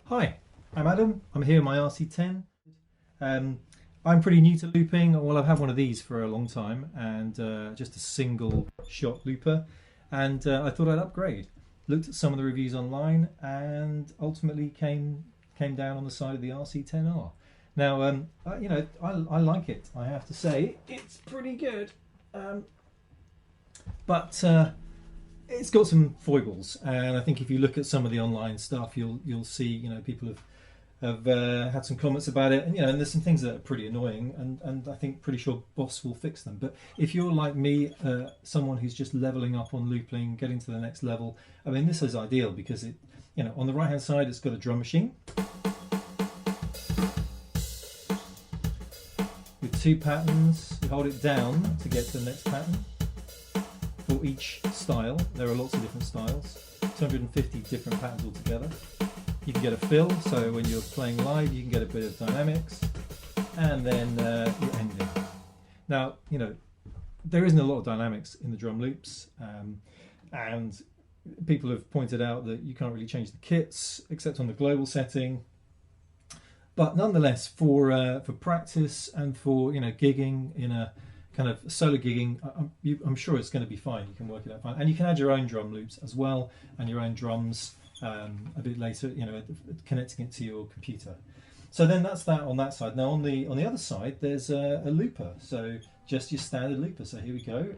Hi, I'm Adam. I'm here with my RC10. I'm pretty new to looping. Well, I've had one of these for a long time, and just a single shot looper, and I thought I'd upgrade. Looked at some of the reviews online, and ultimately came down on the side of the RC10r. Now, I like it. I have to say, it's pretty good, but it's got some foibles, and I think if you look at some of the online stuff, you'll see people have had some comments about it, and and there's some things that are pretty annoying, and I think pretty sure Boss will fix them. But if you're like me, someone who's just leveling up on looping, getting to the next level, I mean, this is ideal because it, on the right hand side it's got a drum machine with two patterns. You hold it down to get to the next pattern. For each style, there are lots of different styles, 250 different patterns altogether. You can get a fill, so when you're playing live you can get a bit of dynamics, and then your ending. Now, there isn't a lot of dynamics in the drum loops, and people have pointed out that you can't really change the kits except on the global setting. But nonetheless, for practice and for gigging in a kind of solo gigging, I'm sure it's going to be fine. You can work it out fine, and you can add your own drum loops as well, and your own drums a bit later, connecting it to your computer. So then that's that on that side. Now on the other side, there's a looper, so just your standard looper. So here we go.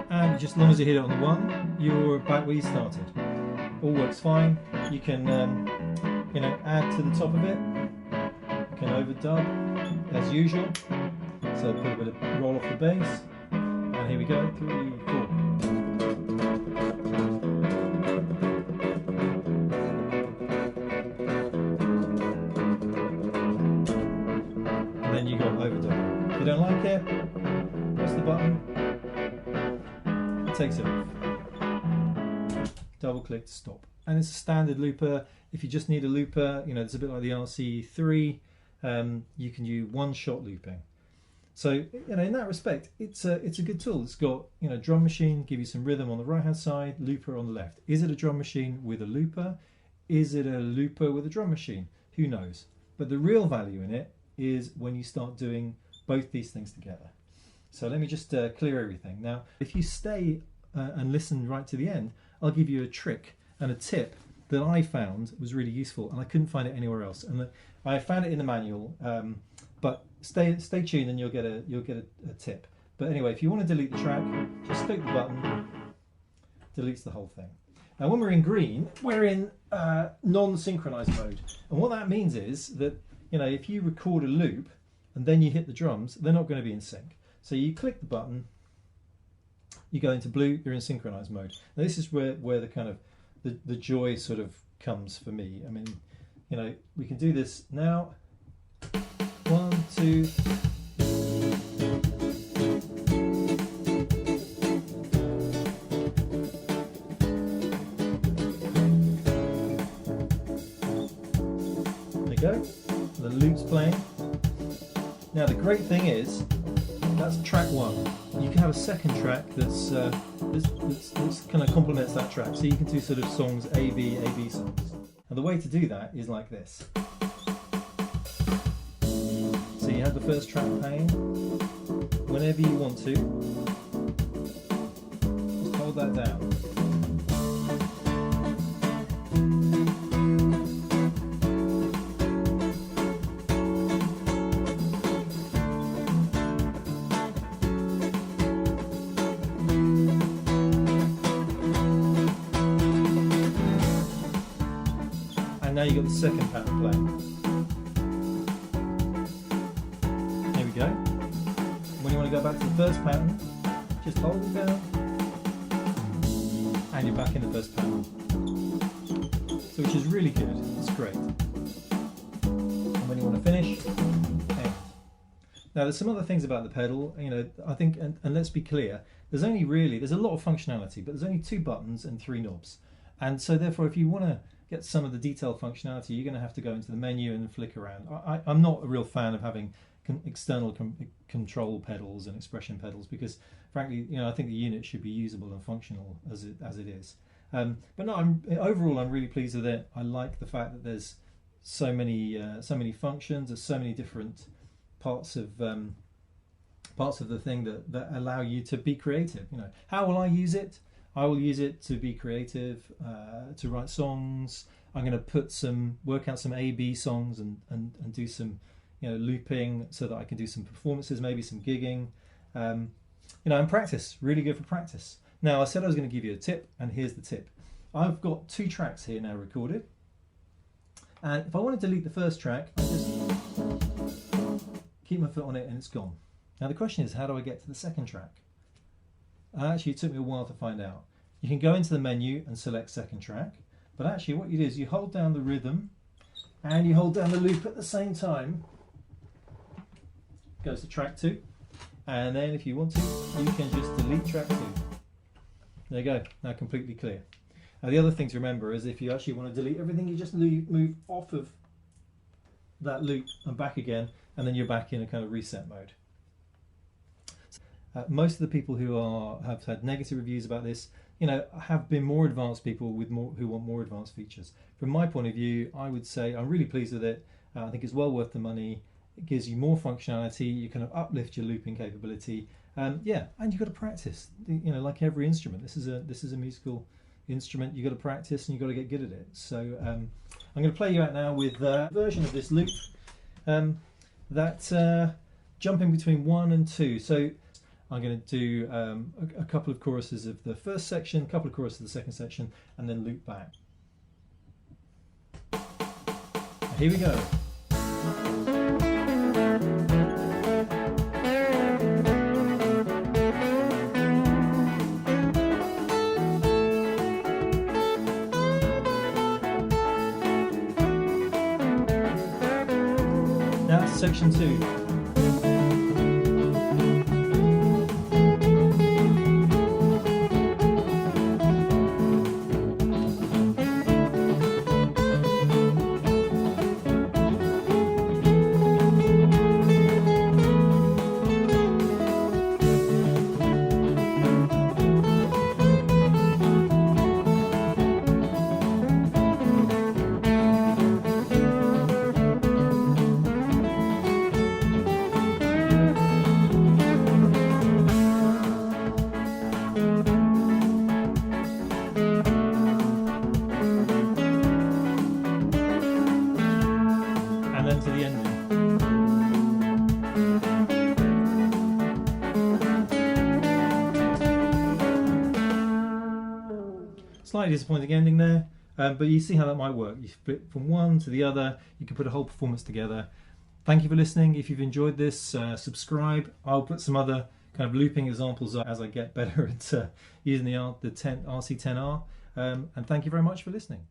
And just as long as you hit it on the one, you're back where you started. All works fine. You can add to the top of it. You can overdub as usual. So put a bit of roll off the bass, and here we go. 3, 4. And then you got overdub. If you don't like it, press the button. It takes it off. Double click to stop, and it's a standard looper. If you just need a looper, it's a bit like the RC3. You can do one-shot looping. So in that respect, it's a good tool. It's got drum machine, give you some rhythm on the right hand side, looper on the left. Is it a drum machine with a looper? Is it a looper with a drum machine? Who knows? But the real value in it is when you start doing both these things together. So let me just clear everything. Now, if you stay and listen right to the end, I'll give you a trick and a tip that I found was really useful, and I couldn't find it anywhere else. And I found it in the manual, but stay tuned and you'll get a tip. But anyway, if you want to delete the track, just click the button, deletes the whole thing. Now when we're in green, we're in non-synchronized mode, and what that means is that if you record a loop and then you hit the drums, they're not going to be in sync. So you click the button, you go into blue, you're in synchronized mode. Now this is where the kind of the joy sort of comes for me. I mean, we can do this now. 1, 2. There you go. The loop's playing. Now the great thing is, that's track 1. You can have a second track that's kind of complements that track. So you can do sort of songs A, B songs. And the way to do that is like this. So you have the first track playing. Whenever you want to, just hold that down. Now you've got the second pattern playing. Here we go. When you want to go back to the first pattern, just hold it down, and you're back in the first pattern. So which is really good. It's great. And when you want to finish, end. Now there's some other things about the pedal. I think, and let's be clear, there's a lot of functionality, but there's only 2 buttons and 3 knobs, and so therefore, if you want to get some of the detailed functionality, you're going to have to go into the menu and flick around. I'm not a real fan of having external control pedals and expression pedals, because frankly, I think the unit should be usable and functional as it is. But no, overall I'm really pleased with it. I like the fact that there's so many functions. There's so many different parts of the thing that allow you to be creative. How will I use it? I will use it to be creative, to write songs. I'm going to work out some A/B songs and do some looping so that I can do some performances, maybe some gigging, and practice. Really good for practice. Now, I said I was going to give you a tip, and here's the tip. I've got 2 tracks here now recorded, and if I want to delete the first track, I just keep my foot on it and it's gone. Now the question is, how do I get to the second track? Actually, it took me a while to find out. You can go into the menu and select second track, but actually what you do is you hold down the rhythm and you hold down the loop at the same time. Goes to track 2, and then if you want to, you can just delete track 2. There you go, now completely clear. Now the other thing to remember is if you actually want to delete everything, you just move off of that loop and back again, and then you're back in a kind of reset mode. Most of the people who have had negative reviews about this, have been more advanced people who want more advanced features. From my point of view, I would say I'm really pleased with it. I think it's well worth the money. It gives you more functionality. You kind of uplift your looping capability. Yeah, and you've got to practice. Like every instrument, this is a musical instrument. You've got to practice and you've got to get good at it. So I'm going to play you out now with a version of this loop that jumping between 1 and 2. So I'm going to do a couple of choruses of the first section, a couple of choruses of the second section, and then loop back. Here we go. Now that's section 2. To the ending. Slightly disappointing ending there, but you see how that might work. You flip from one to the other, you can put a whole performance together. Thank you for listening. If you've enjoyed this, subscribe. I'll put some other kind of looping examples up as I get better at using the RC10r. And thank you very much for listening.